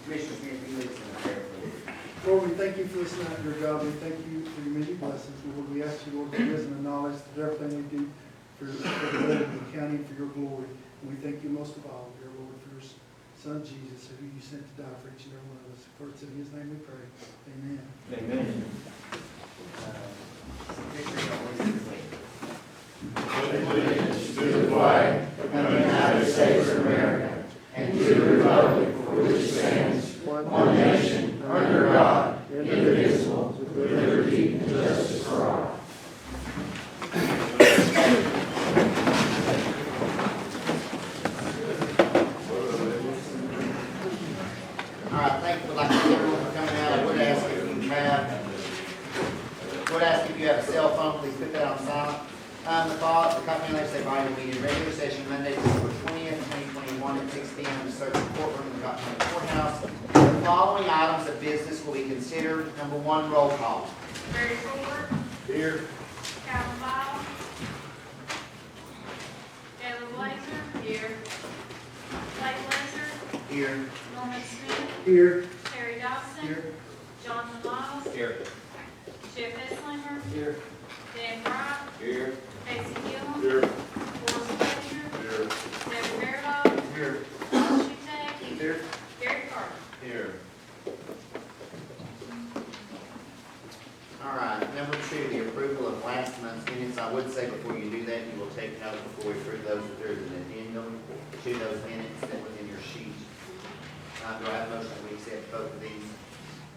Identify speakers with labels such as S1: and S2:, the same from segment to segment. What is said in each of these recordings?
S1: Commissioner Smith, you lead us in the prayer, please.
S2: Lord, we thank you for this night, dear God. We thank you for your many blessings. Lord, we ask you, Lord, for wisdom and knowledge to do everything we do for the good of the county and for your glory. And we thank you most of all, dear Lord, for your Son Jesus, who you sent to die for each and every one of us. For it's in his name we pray. Amen.
S1: Amen. Victory, always is late.
S3: Allegiance to the flag of the United States of America and to the republic for which it stands, one nation, under God, indivisible, with liberty and justice for all.
S1: All right, thank you. I'd like to thank everyone for coming out. I would ask if you have a cell phone, please put that on silent. The Cocke Legislative Body will meet in regular session Monday, December 20th, 2021 at 6 p.m. in the circuit courtroom in the Cocke County Courthouse. The following items of business will be considered. Number one, roll call.
S4: Barry Ford,
S3: Here.
S4: Calvin Ball, Taylor Blazer, here. Blake Blazer,
S1: Here.
S4: Norman Smith,
S2: Here.
S4: Terry Dawson,
S2: Here.
S4: Jonathan Lyles,
S1: Here.
S4: Jeff Esslinger,
S2: Here.
S4: Dan Wright,
S3: Here.
S4: Casey Gillum,
S3: Here.
S4: Forrest Fletcher,
S3: Here.
S4: David Fairdoll,
S1: Here.
S4: Paul Schutz,
S1: Here.
S4: Gary Carter.
S3: Here.
S1: All right, number two, the approval of last month's minutes. I would say before you do that, you will take note before we approve those that there is an addendum to those minutes that were in your sheet. Do I have a motion that we accept both of these?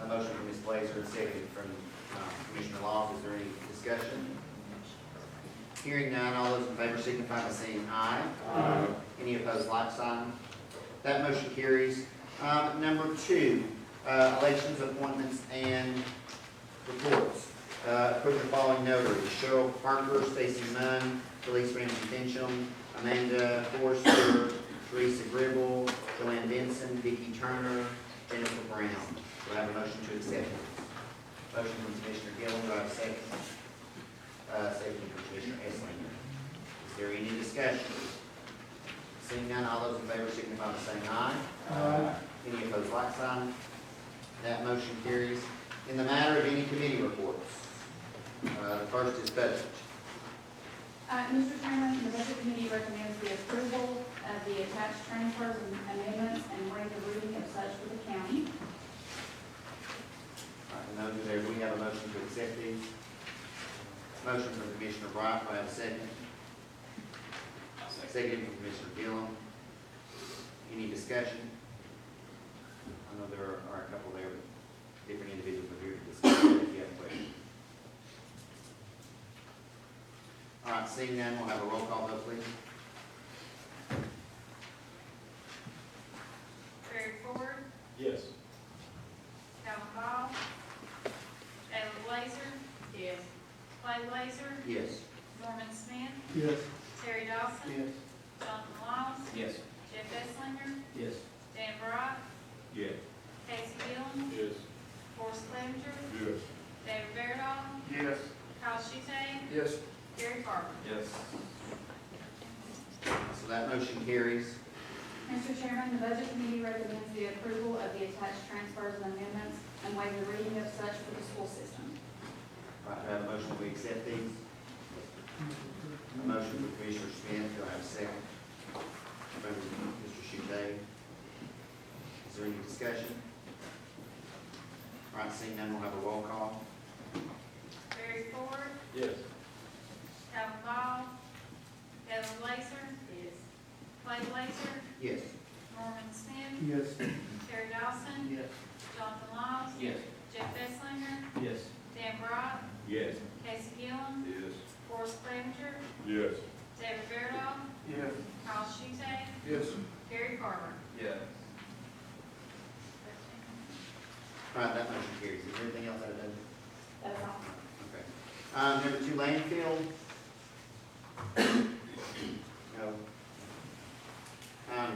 S1: A motion from Ms. Blazer and seconded from Commissioner Laws. Is there any discussion? Hearing none, all those in favor signify by saying aye.
S3: Aye.
S1: Any opposed, like sign. That motion carries. Number two, elections, appointments, and reports. Approve the following notaries: Cheryl Parker, Stacy Munn, Felice Ramsey Fincham, Amanda Forster, Teresa Gribble, Joanne Benson, Vicki Turner, Jennifer Brown. Do I have a motion to accept? Motion from Commissioner Gillum. Do I have a second? Second from Commissioner Esslinger. Is there any discussion? Seeing none, all those in favor signify by saying aye.
S2: Aye.
S1: Any opposed, like sign. That motion carries. In the matter of any committee reports, the first is budget.
S5: Mr. Chairman, the Budget Committee recommends the approval of the attached transfers and amendments and waive the reading of such for the county.
S1: All right, noted there, do we have a motion to accept these? Motion from Commissioner Bright, do I have a second? Second from Commissioner Gillum. Any discussion? I know there are a couple there, but different individuals are here to discuss it if you have questions. All right, seeing none, we'll have a roll call vote, please.
S4: Barry Ford,
S3: Yes.
S4: Calvin Ball, Taylor Blazer, yes. Blake Blazer,
S1: Yes.
S4: Norman Smith,
S2: Yes.
S4: Terry Dawson,
S2: Yes.
S4: Jonathan Lyles,
S1: Yes.
S4: Jeff Esslinger,
S1: Yes.
S4: Dan Wright,
S3: Yes.
S4: Casey Gillum,
S3: Yes.
S4: Forrest Fletcher,
S3: Yes.
S4: David Fairdoll,
S3: Yes.
S4: Kyle Schutz,
S2: Yes.
S4: Gary Carter.
S3: Yes.
S1: So that motion carries.
S5: Mr. Chairman, the Budget Committee recommends the approval of the attached transfers and amendments and waive the reading of such for the school system.
S1: All right, do I have a motion that we accept these? A motion from Commissioner Smith, do I have a second? From Mr. Schutz. Is there any discussion? All right, seeing none, we'll have a roll call.
S4: Barry Ford,
S3: Yes.
S4: Calvin Ball, Taylor Blazer, yes. Blake Blazer,
S1: Yes.
S4: Norman Smith,
S2: Yes.
S4: Terry Dawson,
S2: Yes.
S4: Jonathan Lyles,
S1: Yes.
S4: Jeff Esslinger,
S1: Yes.
S4: Dan Wright,
S3: Yes.
S4: Casey Gillum,
S3: Yes.
S4: Forrest Fletcher,
S3: Yes.
S4: David Fairdoll,
S2: Yes.
S4: Kyle Schutz,
S2: Yes.
S4: Gary Carter.
S3: Yes.
S1: All right, that motion carries. Is there anything else out of that?
S5: That's all.
S1: Okay. Number two, landfill. No.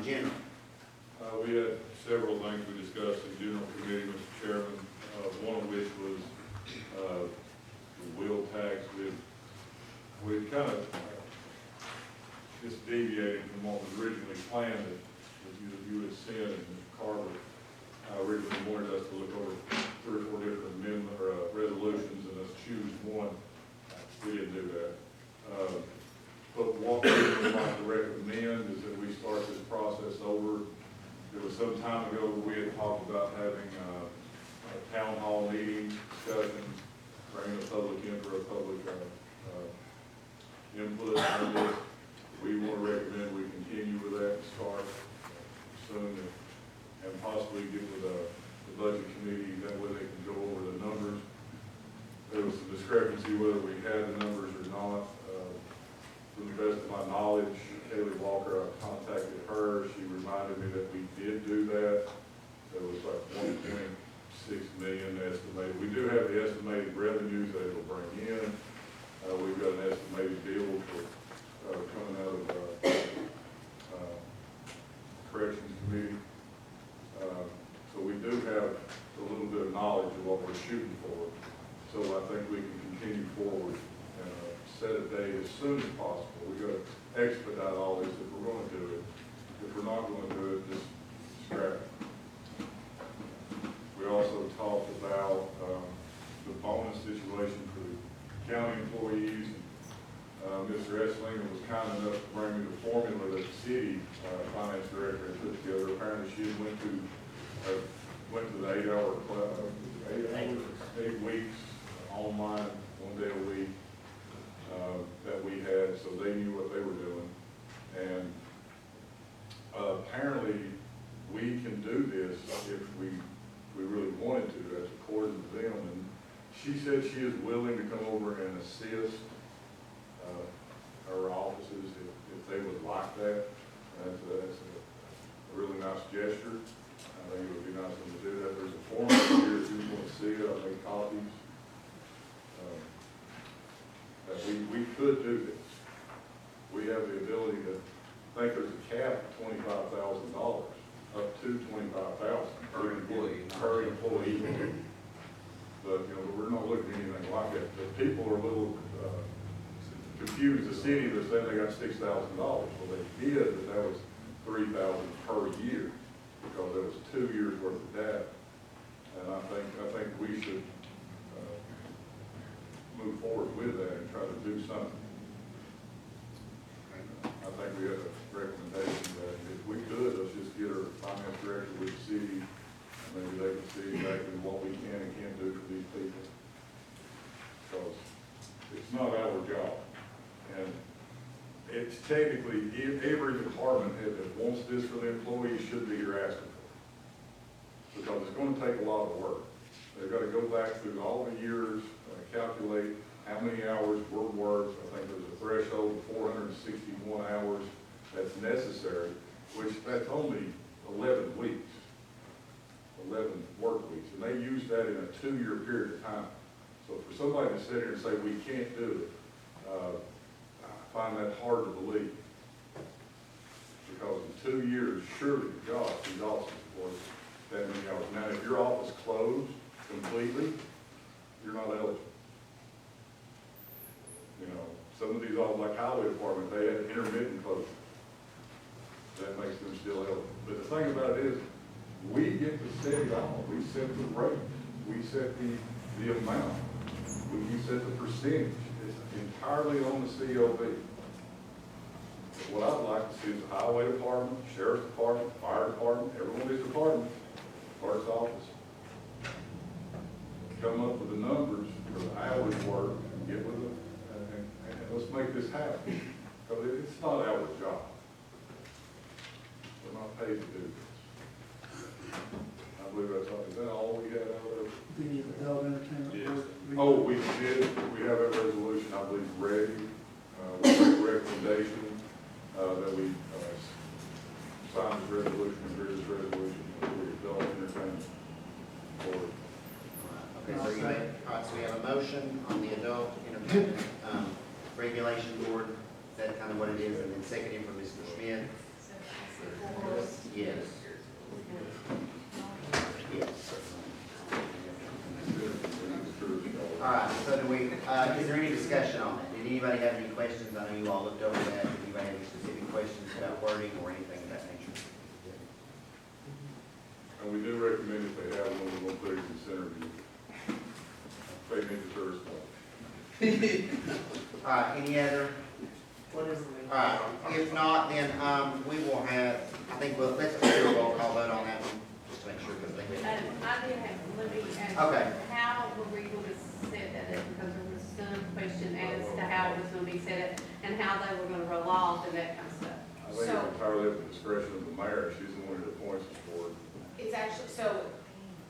S1: General.
S6: We had several things we discussed in general committee, Mr. Chairman, one of which was the wheel tax. We kind of just deviated from what was originally planned that you had said, and Carter had talked about having a town hall meeting, discussion, bringing the public in for a public input on this. We want to recommend we continue with that and start soon and possibly get with the budget committee, that way they can go over the numbers. There was some discrepancy whether we had the numbers or not. To the best of my knowledge, Kaylee Walker, I contacted her, she reminded me that we did do that. There was like 1.6 million estimated. We do have the estimated revenues that it'll bring in. We've got an estimated bill for, coming out of, corrections committee. So we do have a little bit of knowledge of what we're shooting for. So I think we can continue forward and set a date as soon as possible. We've got to expedite all this if we're going to do it. If we're not going to do it, just scrap it. We also talked about the bonus situation for the county employees. Mr. Esslinger was kind enough to bring me the formula that the city finance director had put together. Apparently she went to the 8-hour class, 8 weeks online, 1 day a week that we had, so they knew what they were doing. And apparently we can do this if we really wanted to. That's according to them. And she said she is willing to come over and assist her offices if they would like that. That's a really nice gesture. I think it would be nice of them to do that. There's a form here if you want to see it. I'll make copies. That we could do this. We have the ability to, I think there's a cap of $25,000, up to $25,000 per employee. Per employee. But, you know, we're not looking at anything like that. The people are a little confused. The city, they're saying they got $6,000. Well, they did, but that was $3,000 per year because there was 2 years worth of data. And I think we should move forward with that and try to do something. I think we have a recommendation that if we could, let's just get our finance director with the city, and maybe they can see exactly what we can and can't do for these people. Because it's not our job. And it's technically, every department head that wants this for the employees should be here asking for it. Because it's going to take a lot of work. They've got to go back through all the years, calculate how many hours were worked. I think there's a threshold of 461 hours that's necessary, which that's only 11 weeks, 11 work weeks. And they use that in a 2-year period of time. So for somebody to sit here and say we can't do it, I find that hard to believe. Because in 2 years, surely, gosh, these offices work that many hours. Now, if your office closed completely, you're not eligible. You know, some of these offices, like highway department, they have intermittent closure. That makes them still eligible. But the thing about it is, we get to set it all. We set the rate. We set the amount. We set the percentage. It's entirely on the CLB. What I'd like to see is the highway department, sheriff's department, fire department, every one of these departments, clerk's office, come up with the numbers for the hours work and get with them, and let's make this happen. Because it's not our job. We're not paid to do this. I believe that's all. Is that all we had out of it?
S2: The adult entertainment.
S6: Yes.
S2: board.
S6: Oh, we did. We have that resolution, I believe, ready. We make a recommendation that we sign this resolution, agree this resolution for the adult entertainment board.
S1: Okay, so you made, all right, so we have a motion on the adult entertainment regulation board. Is that kind of what it is? And then seconding from Mr. Schmidt? Yes. Yes. All right, so do we, is there any discussion on it? Did anybody have any questions? I know you all looked over that. Did anybody have any specific questions about wording or anything of that nature?
S6: And we do recommend if they have one, we'll put it in consent review. They need to respond.
S1: All right, any other? All right, if not, then we will have, I think, well, let's do a roll call vote on that one, just to make sure, because
S7: did have, let me ask.
S1: Okay.
S7: How were we going to set that up? Because there was some question as to how it was going to be set up and how they were going to roll off and that kind of stuff.
S6: I think it's entirely at the discretion of the mayor. She's the one that appoints this board.
S8: It's actually, so,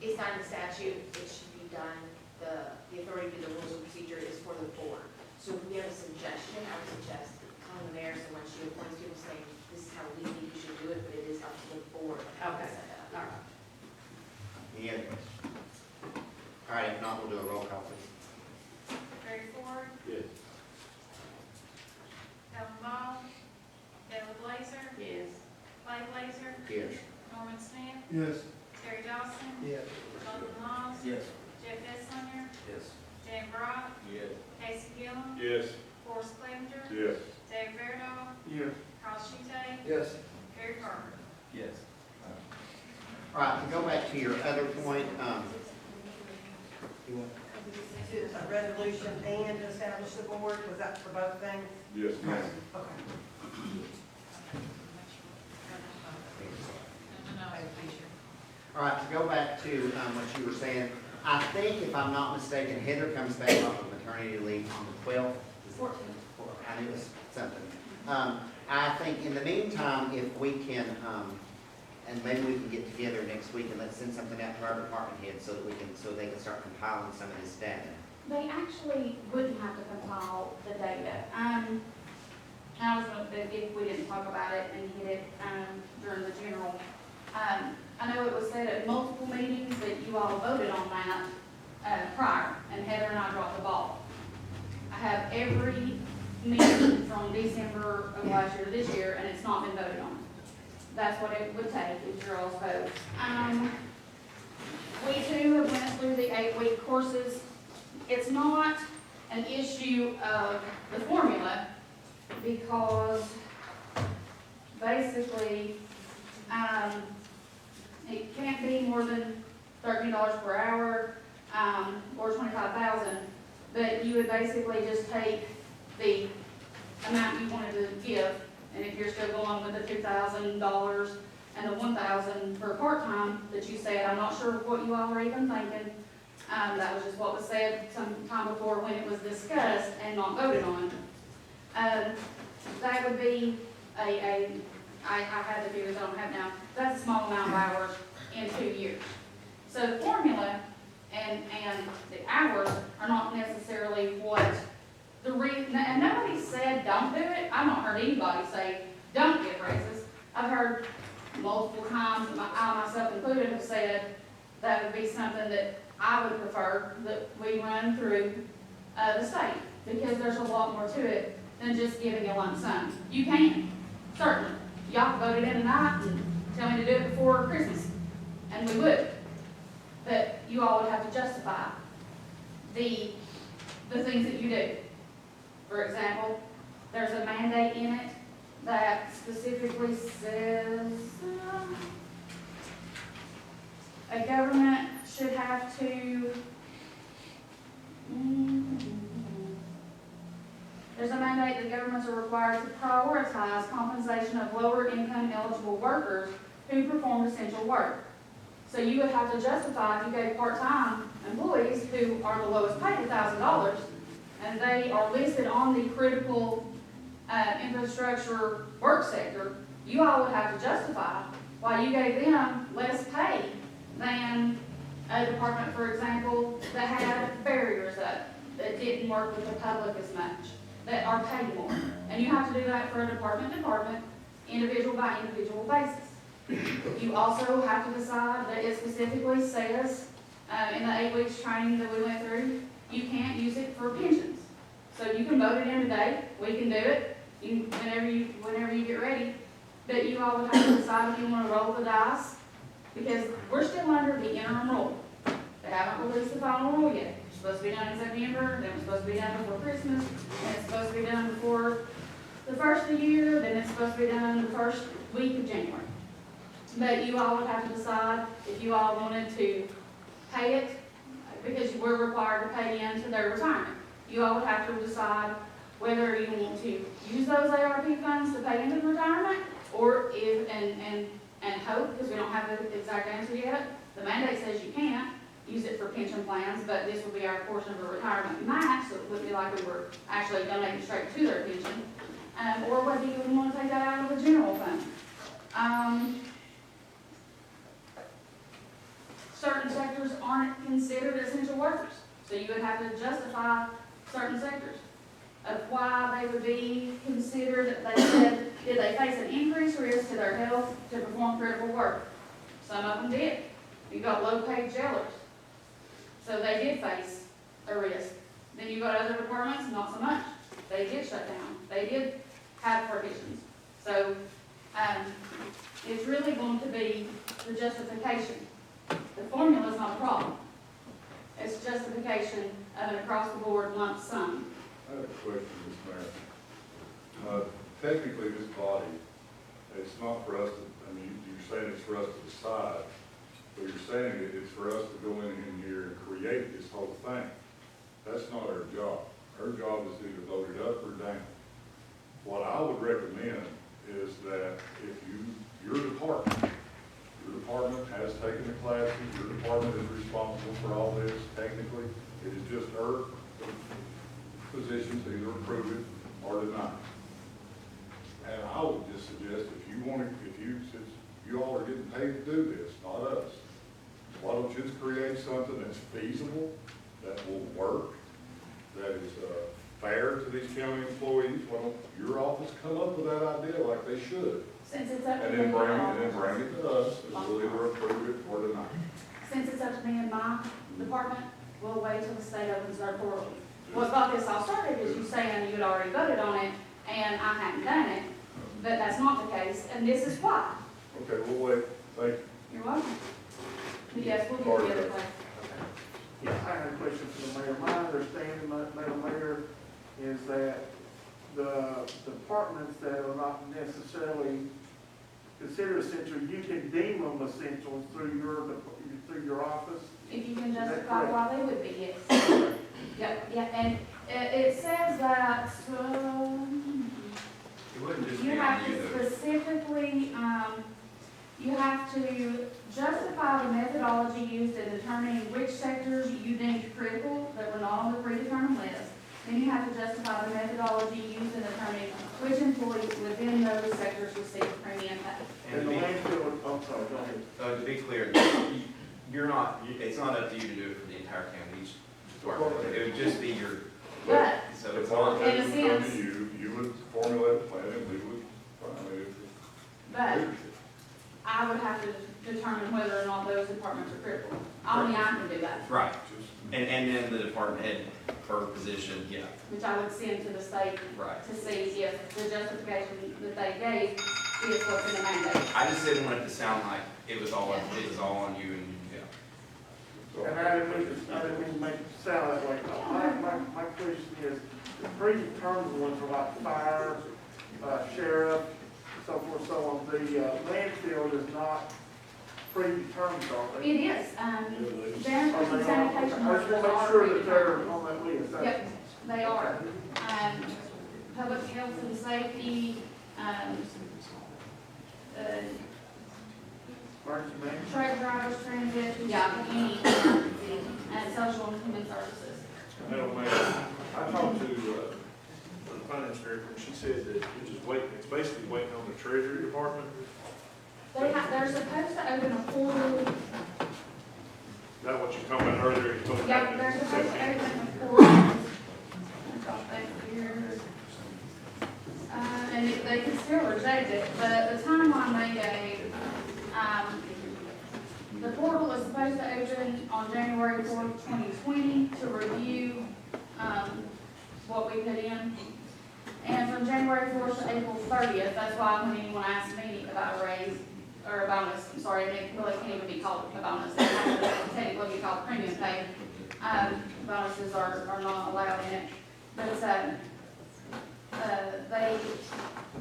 S8: it's not in the statute, it should be done, the authority to do the rules of procedure is for the board. So if we have a suggestion, I would suggest telling the mayor, so when she appoints people, saying, this is how we think you should do it, but it is up to the board.
S7: Okay. All right.
S1: Any other questions? All right, if not, we'll do a roll call, please.
S4: Gary Ford,
S6: Yes.
S4: Elton Ball, David Blazer,
S7: Yes.
S4: Clay Blazer,
S1: Yes.
S4: Norman Smith,
S2: Yes.
S4: Terry Dawson,
S2: Yes.
S4: Sheldon Long,
S3: Yes.
S4: Jeff Essinger,
S3: Yes.
S4: Dan Brock,
S3: Yes.
S4: Casey Gillum,
S6: Yes.
S4: Forrest Clevenger,
S6: Yes.
S4: David Fairdoll,
S2: Yes.
S4: Carl Schutze,
S2: Yes.
S4: Gary Carter.
S3: Yes.
S1: All right, to go back to your other point, you want-
S9: Is it a resolution and establish the board, was that for both things?
S6: Yes, ma'am.
S9: Okay.
S1: all right, to go back to what you were saying, I think if I'm not mistaken, Heather comes back off of maternity leave on the 12th.
S5: 14th.
S1: I knew it was something. I think in the meantime, if we can, and maybe we can get together next week and let's send something out to our department heads so that we can, so they can start compiling some of this data.
S5: They actually wouldn't have to compile the data. I was going to, if we didn't talk about it and hit it, during the general. I know it was said at multiple meetings that you all voted on that, prior, and Heather and I dropped the ball. I have every meeting from December of last year to this year, and it's not been voted on. That's what it would take if your all's vote. We too have went through the 8-week courses. It's not an issue of the formula, because basically, it can't be more than $13 per hour, or $25,000, but you would basically just take the amount you wanted to give, and if you're still going with the $2,000 and the $1,000 for part-time that you said, I'm not sure what you all were even thinking. That was just what was said some time before when it was discussed and not voted on. That would be I had the figures I don't have now, that's a small amount of hours in 2 years. So the formula and the hours are not necessarily what the reason, and nobody said don't do it. I've not heard anybody say don't get raises. I've heard multiple times, and I myself included have said that would be something that I would prefer that we run through the state, because there's a lot more to it than just giving a lump sum. You can, certainly. Y'all can vote it in tonight and tell me to do it before Christmas, and we would. But you all would have to justify the things that you do. For example, there's a mandate in it that specifically says a government should have to, there's a mandate that governments are required to prioritize compensation of lower income eligible workers who perform essential work. So you would have to justify if you gave part-time employees who are the lowest paid $1,000, and they are listed on the critical infrastructure work sector, you all would have to justify why you gave them less pay than a department, for example, that had barriers up, that didn't work with the public as much, that are paid more. And you have to do that for a department, individual by individual basis. You also have to decide that it specifically says, in the 8 weeks training that we went through, you can't use it for pensions. So you can vote it in today, we can do it, whenever you get ready. But you all would have to decide if you want to roll the dice, because we're still under the interim rule. They haven't released the final rule yet. It's supposed to be done in September, then it's supposed to be done before Christmas, then it's supposed to be done before the first of the year, then it's supposed to be done the first week of January. But you all would have to decide if you all wanted to pay it, because we're required to pay into their retirement. You all would have to decide whether you want to use those ARP funds to pay into the retirement, or if, and hope, because we don't have the exact answer yet, The mandate says you can't use it for pension plans, but this would be our portion of the retirement match, so it wouldn't be like we were actually donating straight to their pension. Or whether you would want to take that out of the general fund. Certain sectors aren't considered essential workers, so you would have to justify certain sectors of why they would be considered. They said, did they face an increased risk to their health to perform critical work? Some of them did. You got low-paid jailers, so they did face a risk. Then you got other departments, not so much. They did shut down. They did have provisions. So it's really going to be the justification. The formula is not a problem. It's justification of an across-the-board lump sum.
S6: I have a question, Ms. Mayor. Technically, this body, it's not for us to, I mean, you're saying it's for us to decide, but you're saying it's for us to go in here and create this whole thing. That's not our job. Our job is to either vote it up or down. What I would recommend is that if your department has taken the classes, your department is responsible for all this, technically, it is just her position to either approve it or deny it. And I would just suggest since you all are getting paid to do this, not us, why don't you just create something that's feasible, that will work, that is fair to these county employees? Why don't your office come up with that idea like they should?
S5: Since it's up to
S6: And
S5: me
S6: then bring
S5: and
S6: it to us, and we'll either approve it or deny it.
S5: since it's up to me and my department, we'll wait till the state opens their portal. What got this all started is you saying you had already voted on it and I hadn't done it, but that's not the case, and this is why.
S6: Okay, we'll wait. Thank you.
S5: You're welcome. But yes, we'll get the other place.
S3: Yeah, I have a question for the mayor. My understanding, Madam Mayor, is that the departments that are not necessarily considered essential, you can deem them essential through your office.
S5: If you can
S3: Is that
S5: justify
S3: correct?
S5: why they would be, yes. Yep, yeah, and it says that,
S10: It wouldn't just
S5: you
S10: be
S5: have
S10: on you
S5: to
S10: though.
S5: specifically, you have to justify the methodology used in determining which sectors you deemed critical that were not on the predetermined list. Then you have to justify the methodology used in determining which employees within those sectors receive premium pay.
S3: And the
S10: And
S3: landfill, I'm sorry, go ahead.
S10: to be clear, it's not up to you to do it for the entire county, each department. It would just be your,
S5: But
S10: so it's
S6: All
S10: not,
S6: that
S5: In a
S6: would come to
S5: sense.
S6: you would formulate a plan, and we would,
S5: But I would have to determine whether or not those departments are critical. Only I can do that,
S10: right. And then the department head per position, yeah,
S5: which I would send to the state
S10: right.
S5: to see if the justification that they gave is what's in the mandate.
S10: I just didn't want it to sound like it was all on you and, yeah.
S3: And I didn't mean to make it sound that way. My question is, the predetermined ones are like fire, sheriff, so forth, so on. The landfill is not predetermined, are they?
S5: It is, janitorial
S3: Are
S5: and
S3: they
S5: sanitation
S3: on? I just
S5: workers
S3: want to make
S5: are
S3: sure that they're
S5: predetermined.
S3: on that list. That's-
S5: Yep, they are. Public health and safety,
S3: Emergency management.
S5: truck drivers, transit, yeah, any emergency, and social and human services.
S11: Madam Mayor, I talked to the finance director, and she said that it's basically waiting on the treasury department.
S5: They're supposed to open a portal,
S11: Is that what you were talking about earlier? You told me
S5: yeah,
S11: that
S5: they're
S11: in
S5: supposed to
S11: 17.
S5: open a portal. I got that here. And they can still reject it, but the timeline they gave, the portal is supposed to open on January 4th, 2020 to review, what we put in. And from January 4th to April 30th, that's why when anyone asked me about a raise, or a bonus, I'm sorry, it really can't even be called a bonus, it has to technically be called premium pay. Bonuses are not allowed in it, but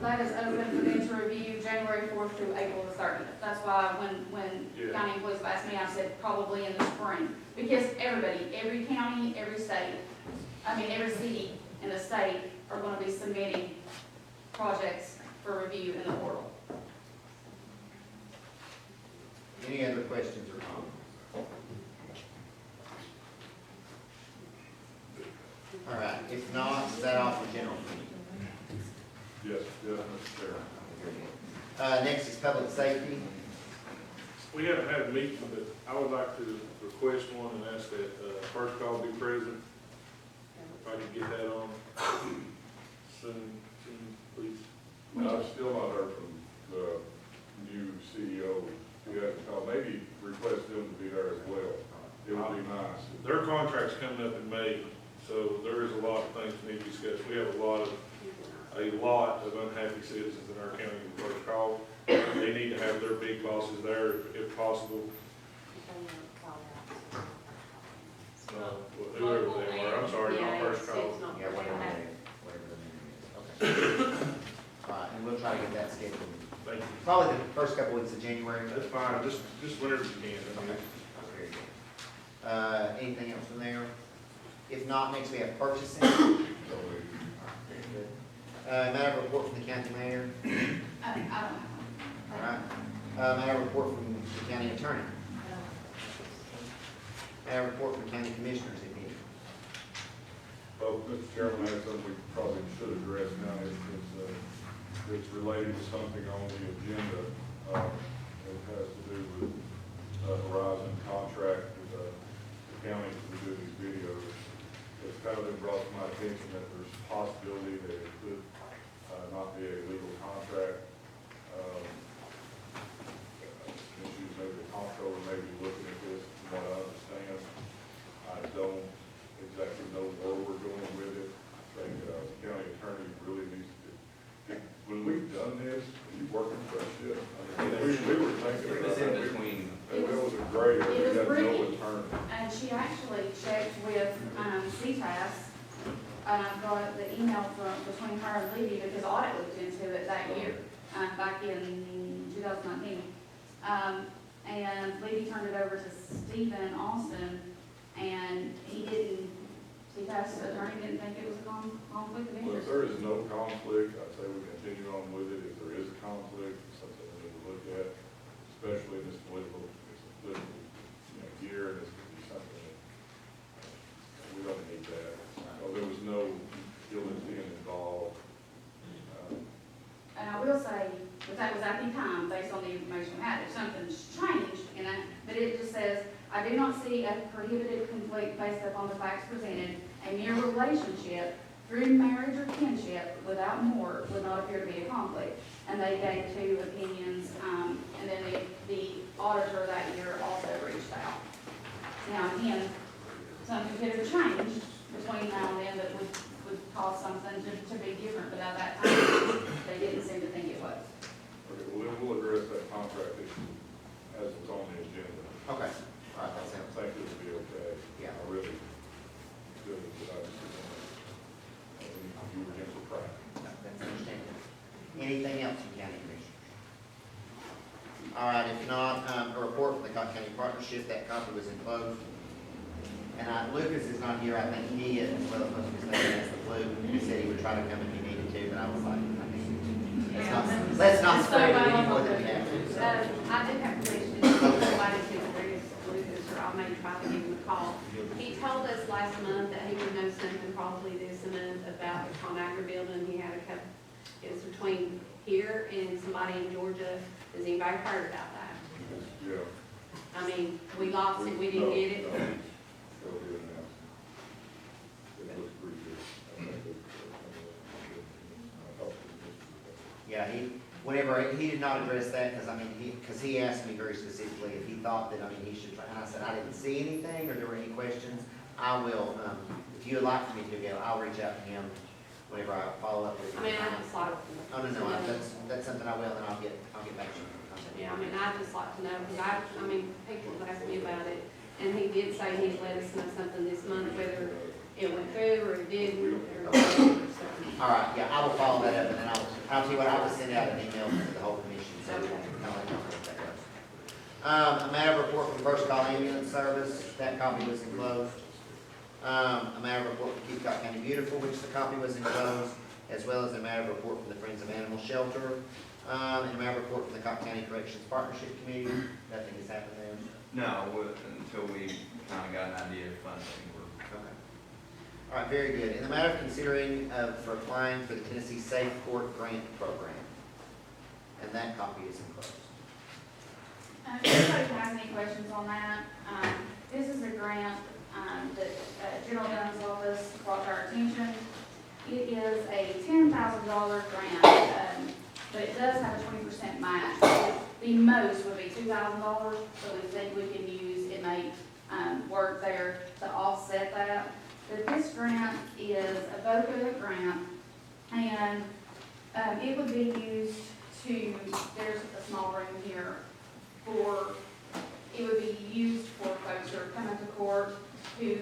S5: that is open for them to review January 4th through April the 30th. That's why when
S11: Yeah.
S5: county employees have asked me, I said probably in the spring. Because every county, every state, every city in the state are gonna be submitting projects for review in the portal.
S1: Any other questions or comments? All right, if not, is that off the general committee?
S6: Yes, yes, Mr. Chairman.
S1: Very good. Next is public safety.
S11: We haven't had a meeting, but I would like to request one and ask that, first call be present. If I could get that on soon, please.
S6: I've still not heard from the new CEO. He hasn't called. Maybe request them to be there as well. It would be nice.
S11: Their contract's coming up in May, so there is a lot of things we need to discuss. We have a lot of unhappy citizens in our county with first call. They need to have their big bosses there if possible. Whoever they are, I'm sorry, not first call.
S1: Yeah, whatever the name is. Okay. All right, and we'll try to get that scheduled.
S11: Thank you.
S1: Probably the first couple weeks of January.
S11: That's fine, just whenever you can. I mean,
S1: Okay. Very good. Anything else from there? If not, next we have purchasing. Very good. Matter of report from the county mayor.
S5: I don't know.
S1: All right. Matter of report from the county attorney. Matter of report from county commissioners, if any.
S6: Well, Mr. Chairman, that's something we probably should address now. It's related to something on the agenda. It has to do with Horizon contract with the county to do these videos. It's kind of been brought to my attention that there's a possibility that it could not be a legal contract. Issues, maybe the comptroller may be looking at this, from what I understand. I don't exactly know where we're going with it. I think the county attorney really needs to, when we've done this, he's working for us, yeah. I mean, we were thinking
S10: It
S6: about
S10: was in
S6: that.
S10: between.
S6: It was a gray area,
S5: It was
S6: we had no
S5: Brittany.
S6: attorney.
S5: And she actually checked with, CTAS, and I got the email from, between her and Libby, because audit looked into it that year, back in 2019. And Libby turned it over to Stephen Austin, and he didn't, CTAS attorney didn't think it was a conflict of
S6: Well, if
S5: interest.
S6: there is no conflict, I'd say we continue on with it. If there is a conflict, it's something we need to look at, especially in this political, year, and it's going to be something that we don't need that. So there was no ill intent involved.
S5: And I will say, that that was at the time, based on the information we had, if something's changed, but it just says, I do not see a prohibited conflict based upon the facts presented. A mere relationship through marriage or kinship without more would not appear to be a conflict. And they gave two opinions, and then the auditor that year also reached out. Now, again, something could have changed between now and then that would cause something to be different, but at that time, they didn't seem to think it was.
S6: Okay, well, then we'll address that contract issue as it's on the agenda.
S1: Okay. All right, that
S6: I
S1: sounds,
S6: think it'll be okay.
S1: Yeah.
S6: I really do, but I just you were against the practice.
S1: that's understandable. Anything else from county commissioners? All right, if not, a report from the Cocke County Partnership, that copy was enclosed. And Lucas is not here, I think he, as well as most of his name, has the flu. He said he would try to come if he needed to, but I was like, I mean, let's not spread it any more than we have to. So.
S7: I do have permission to provide it to Lucas, or I may try to give him a call. He told us last month that he would know something probably this month about the Conagra building. He had a couple, it was between here and somebody in Georgia. Has anybody heard about that?
S6: Yeah.
S7: I mean, we lost it, we didn't get it.
S6: No, still here now. It looks pretty good. I think I talked to the commissioner.
S1: Yeah, he did not address that, because he asked me very specifically if he thought that, he should try, and I said, I didn't see anything, or there were any questions. I will, if you would like for me to, Gail, I'll reach out to him whenever I follow up with him.
S7: I mean, I just like.
S1: Oh, no, that's something I will, and I'll get back to you.
S7: Yeah, I mean, I'd just like to know, because people have asked me about it, and he did say he'd let us know something this month, whether it went through or it didn't, or whatever, so.
S1: All right, yeah, I will follow that up, and then I'll see what, I will send out an email to the whole commission, so we can kind of let you know what that goes. A matter of report from First Call Ambulance Service, that copy was enclosed. A matter of report from Cocke County Beautiful, which the copy was enclosed, as well as a matter of report from the Friends of Animal Shelter, and a matter of report from the Cocke County Corrections Partnership Committee. Nothing has happened there.
S10: No, until we kind of got an idea of funding.
S1: Okay. All right, very good. In the matter of considering for applying for the Tennessee Safe Court Grant Program, and that copy is enclosed.
S5: If anybody has any questions on that, this is a grant that General Dunn's office brought to our attention. It is a $10,000 grant, but it does have a 20% match. The most would be $2,000, so we think we can use, it may work there to offset that. But this grant is a VOCA grant, and it would be used to, there's a small room here, it would be used for folks who are coming to court who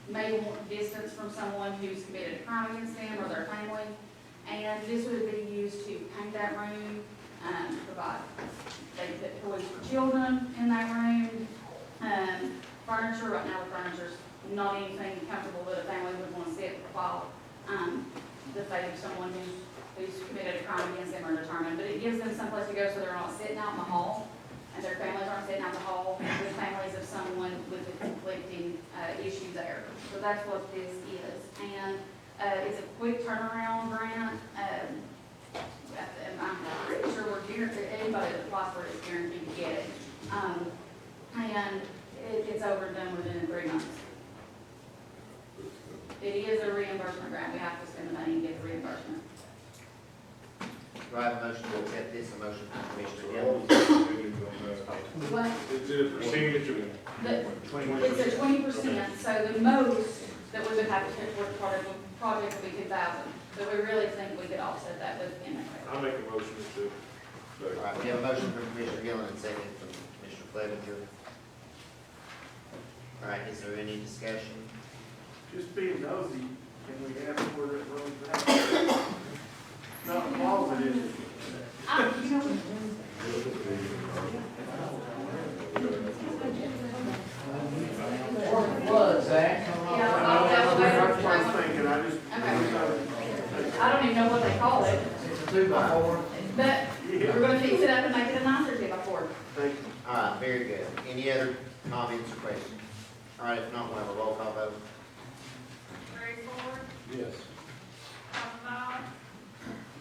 S5: may want distance from someone who's committed a crime against them or their family. And this would be used to paint that room, provide, they put toys for children in that room, furniture. Right now the furniture's not anything comfortable that a family would want to sit while the fate of someone who's committed a crime against them are determined. But it gives them someplace to go so they're not sitting out in the hall, and their families aren't sitting out in the hall with families of someone with a conflicting issue there. So that's what this is. And it's a quick turnaround grant. I'm pretty sure we're guaranteed, anybody that applies for it is guaranteed to get it. And it's over and done within 3 months. It is a reimbursement grant. We have to spend the money and get the reimbursement.
S1: Do I have a motion to accept this, a motion from Commissioner Gill?
S5: What?
S11: Is it a percentage of?
S5: It's a 20%, so the most that we would have to put towards part of the project would be 2,000. But we really think we could offset that with inmate credit.
S11: I'll make a motion to.
S1: All right, we have a motion from Commissioner Gill and a second from Commissioner Clevenger. All right, is there any discussion?
S2: Just being nosy, can we ask where that room's at? Not a closet, is it?
S5: You know,
S3: What, Zach?
S2: That's what I was thinking, I just.
S5: Okay. I don't even know what they call it,
S3: It's a 2x4.
S5: but we're gonna fix it up and make it a nicer 2x4.
S2: Thank you.
S1: All right, very good. Any other comments or questions? All right, if not, we'll have a roll call vote.
S4: Larry Ford,
S11: Yes.
S4: Tom Ball,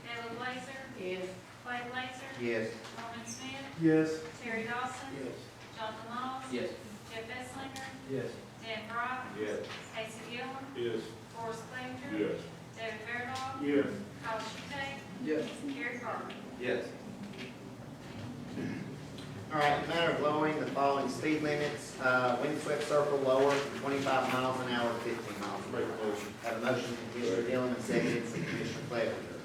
S4: Ellen Blazer,
S5: Yes.
S4: Clay Blazer,
S1: Yes.
S4: Norman Smith,
S2: Yes.
S4: Terry Dawson, Jonathan Laws,
S3: Yes.
S4: Jeff Esslinger,
S3: Yes.
S4: Dan Brock,
S11: Yes.
S4: Casey Gillum,
S11: Yes.
S4: Forrest Clevenger,
S11: Yes.
S4: David Fairlaw,
S11: Yes.
S4: Kyle Schulte,
S3: Yes.
S4: Gary Carter.
S10: Yes.
S1: All right, in the matter of lowering the following speed limits, windswept circle lower from 25 miles an hour to 15 miles an
S11: Make
S1: hour.
S11: a motion.
S1: Have a motion from Commissioner Dillon and second from Commissioner Clevenger.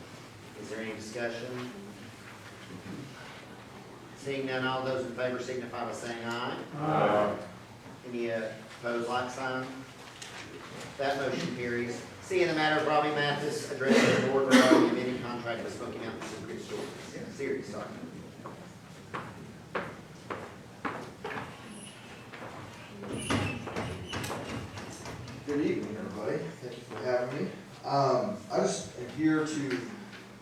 S1: Is there any discussion? Seeing none, all those in favor signify by saying aye. Any opposed, like sign? That motion carries. C, in the matter of Robbie Mathis addressing the board regarding amending contract with Smoky Mountain Secret Series, sorry.
S12: Good evening, everybody. Thank you for having me. I just am here to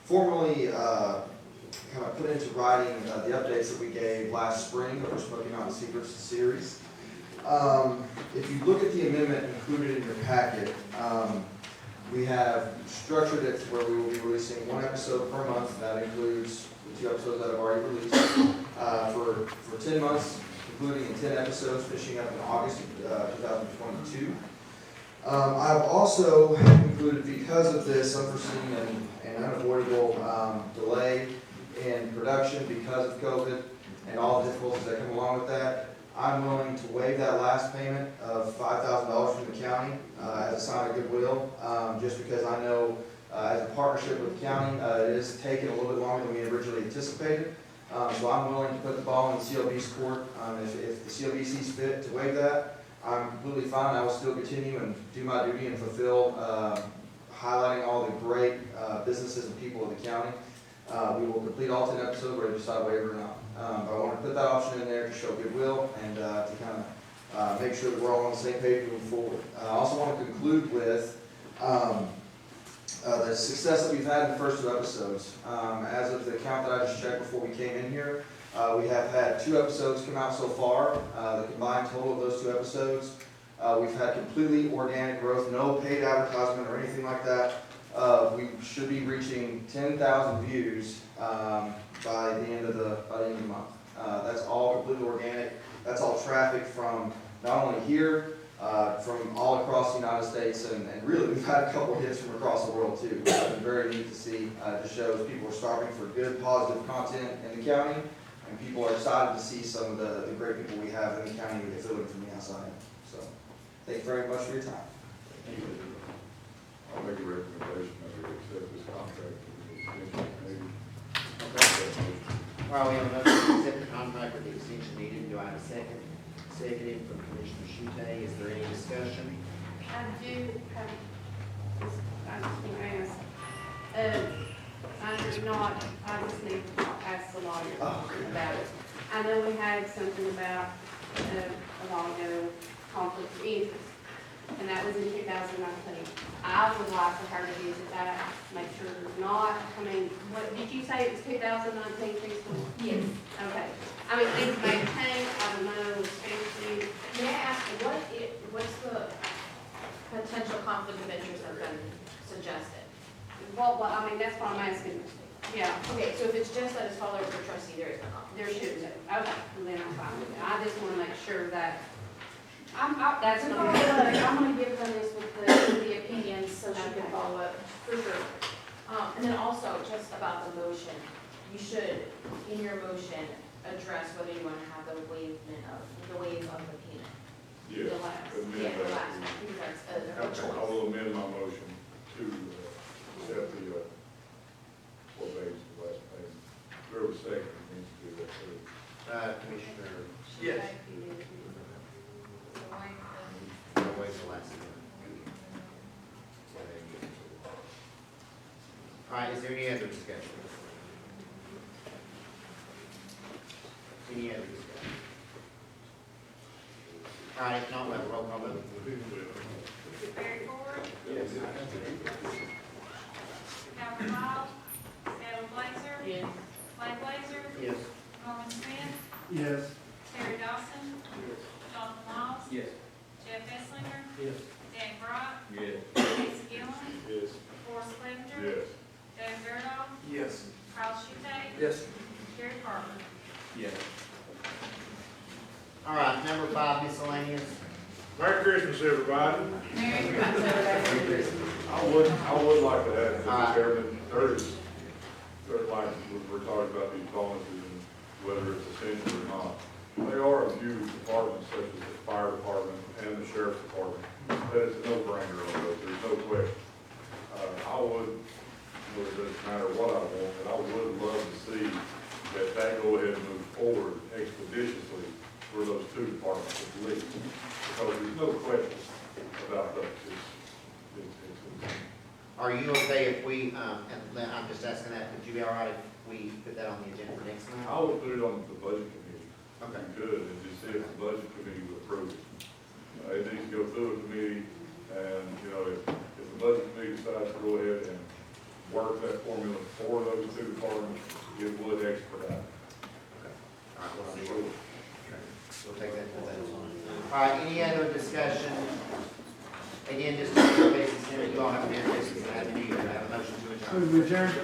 S12: formally kind of put into writing the updates that we gave last spring for Smoky Mountain Secrets series. If you look at the amendment included in your packet, we have structured it where we will be releasing 1 episode per month. That includes the 2 episodes that I've already released for 10 months, including 10 episodes finishing up in August of 2022. I've also included, because of this unforeseen and unavoidable delay in production because of COVID and all the difficulties that come along with that, I'm willing to waive that last payment of $5,000 from the county as a sign of goodwill, just because I know as a partnership with the county, it is taking a little bit longer than we originally anticipated. So I'm willing to put the ball in the CLB's court. If the CLB sees fit to waive that, I'm completely fine. I will still continue and do my duty and fulfill highlighting all the great businesses and people of the county. We will complete all 10 episodes, whether we decide waiver or not. But I want to put that option in there to show goodwill and to kind of make sure that we're all on the same page moving forward. I also want to conclude with the success that we've had in the first 2 episodes. As of the count that I just checked before we came in here, we have had 2 episodes come out so far. The combined total of those 2 episodes We've had completely organic growth, no paid advertisement or anything like that. We should be reaching 10,000 views by the end of the month. That's all completely organic. That's all traffic from not only here, from all across the United States, and really we've had a couple hits from across the world too. It's been very neat to see. It just shows people are starving for good, positive content in the county, and people are excited to see some of the great people we have in the county that they feel it from the outside. So, thank you very much for your time.
S6: I'll make a recommendation that we accept this contract with the extension needed.
S1: All right, we have a motion to accept the contract with the extension needed. Do I have a second? Seconded from Commissioner Schutte. Is there any discussion?
S7: I do have, I just want to ask, I do not, I just need to ask the lawyer about it. I know we had something about, a while ago, conflict of interest, and that was in 2019. I would like for her to visit that, make sure there's not, I mean, what, did you say it was 2019, Crystal?
S8: Yes.
S7: Okay. I mean, things may change, I don't know, especially,
S8: May I ask, what's the potential conflict of interest that's been suggested?
S7: well, I mean, that's what I'm asking. Yeah,
S8: Okay, so if it's just that it's followed for trustee, there is no conflict.
S7: there should be. Okay, well, then I'm fine with it. I just want to make sure that,
S5: That's
S7: gonna
S5: gonna
S7: be-
S5: I'm gonna give them this with the opinions so she can
S8: Okay.
S5: follow up.
S8: For sure. And then also, just about the motion, you should, in your motion, address whether you want to have the waive of the payment.
S6: Yes.
S7: The last.
S6: Amend
S8: Yeah, the
S6: that.
S8: last, because that's a
S6: I
S8: choice.
S6: will amend my motion to accept the, what page, the last page. Whoever second needs to do that too.
S1: Commissioner,
S2: Yes.
S1: I'll wait for last. All right, is there any other discussion? Any other discussion? All right, if not, we'll have a roll call vote.
S4: Barry Ford,
S6: Yes.
S4: Howard Miles, Adam Blazer,
S7: Yes.
S4: Blake Blazer,
S1: Yes.
S4: Norman Smith,
S2: Yes.
S4: Terry Dawson, Jonathan Miles,
S10: Yes.
S4: Jeff Esslinger,
S2: Yes.
S4: Dan Brock,
S10: Yes.
S4: Casey Gillen,
S6: Yes.
S4: Forrest Clevenger,
S6: Yes.
S4: David Fairwell,
S2: Yes.
S4: Kyle Schutte,
S2: Yes.
S4: Gary Carter.
S10: Yes.
S1: All right, number 5, miscellaneous.
S11: Merry Christmas, everybody.
S5: Mary, you got to
S6: I would like to add,
S1: All right.
S6: Mr. Chairman, like, we're talking about these bonuses and whether it's essential or not. There are a few departments such as the fire department and the sheriff's department, that it's a no-brainer on those, there's no question. I would, it doesn't matter what I want, but I would love to see that go ahead and move forward expeditiously for those two departments at least. Because there's no question about those.
S1: Are you okay if we, and I'm just asking that, would you be all right if we put that on the agenda for next month?
S6: I would put it on the budget committee.
S1: Okay.
S6: Good, and just see if the budget committee would approve it. It needs to go through a committee, and, you know, if the budget committee decides to go ahead and work that formula for those two departments, it would expedite.
S1: All right, we'll take that, put that on. All right, any other discussion? Again, just on the basis, you all have a good Christmas and a happy New Year. I have a motion to adjourn.
S2: Move adjourned.